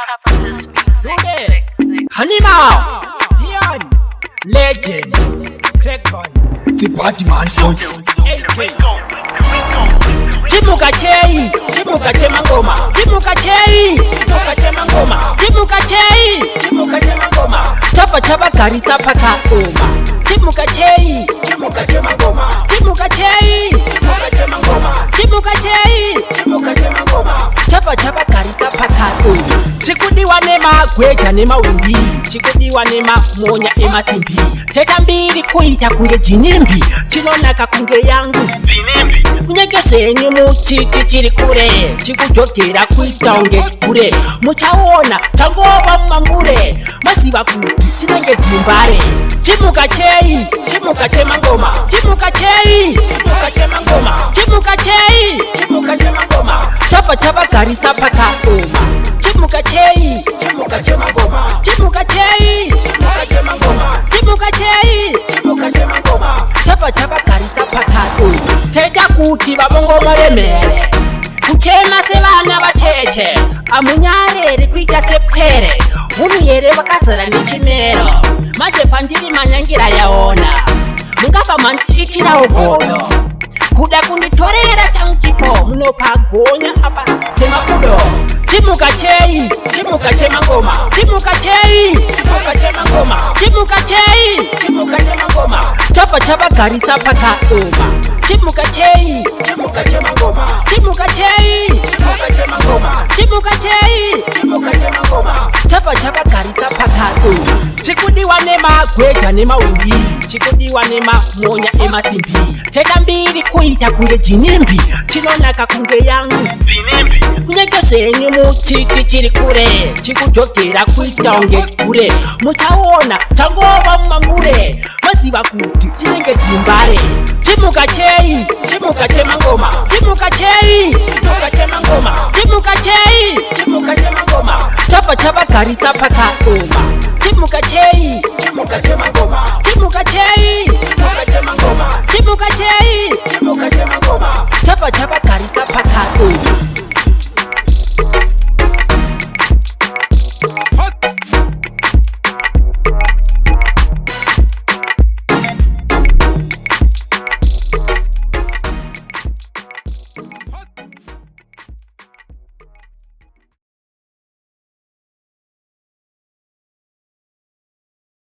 Sude, Hanima, Dion, Legend, Crackon, Sipati Mansions, Chimuka Chei, Chimuka Chemangoma, Chimuka Chei, Chimuka Chemangoma, Chimuka Chei, Chimuka Chemangoma, Chapa Chapa Karisa Paka Oma, Chimuka Chei, Chimuka Chemangoma, Chimuka Chei, Chimuka Chemangoma, Chimuka Chei, Chimuka Chemangoma, Chapa Chapa Karisa Paka Oma. Chikudiwa nema gweja nema windi, chikudiwa nema monya ema simbi. Teka mbili kuita kunge jinimbi, chinonaka kunge yangu binimbi. Kunyegeshenye muchiki chiri kure, chikujogera kuita unge kure. Muchaona changoba mambure, masiba kuti chinenge dzimbare. Chimuka Chei, Chimuka Chemangoma, Chimuka Chei, Chimuka Chemangoma, Chimuka Chei, Chimuka Chemangoma, Chapa Chapa Karisa Paka Oma. Chimuka Chei, Chimuka Chemangoma, Chimuka Chei, Chimuka Chemangoma, Chimuka Chei, Chimuka Chemangoma, Chapa Chapa Karisa Paka Oma. Teka kuti babongo remere, kuchema se bana bacheche, amunyarere kwiga se kwere, umuyere bakazara n'ikimero, maze pandiri manyangira yaona, mugafa mandi ikira ogoyo, kuda kunditorera chanchipo, munopagonya apa sema kudo. Chimuka Chei, Chimuka Chemangoma, Chimuka Chei, Chimuka Chemangoma, Chimuka Chei, Chimuka Chemangoma, Chapa Chapa Karisa Paka Oma. Chimuka Chei, Chimuka Chemangoma, Chimuka Chei, Chimuka Chemangoma, Chimuka Chei, Chimuka Chemangoma, Chapa Chapa Karisa Paka Oma. Chikudiwa nema gweja nema windi, chikudiwa nema monya ema simbi. Teka mbili kuita kunge jinimbi, chinonaka kunge yangu binimbi. Kunyegeshenye muchiki chiri kure, chikujogera kuita unge kure. Muchaona changoba mambure, masiba kuti chinenge dzimbare. Chimuka Chei, Chimuka Chemangoma,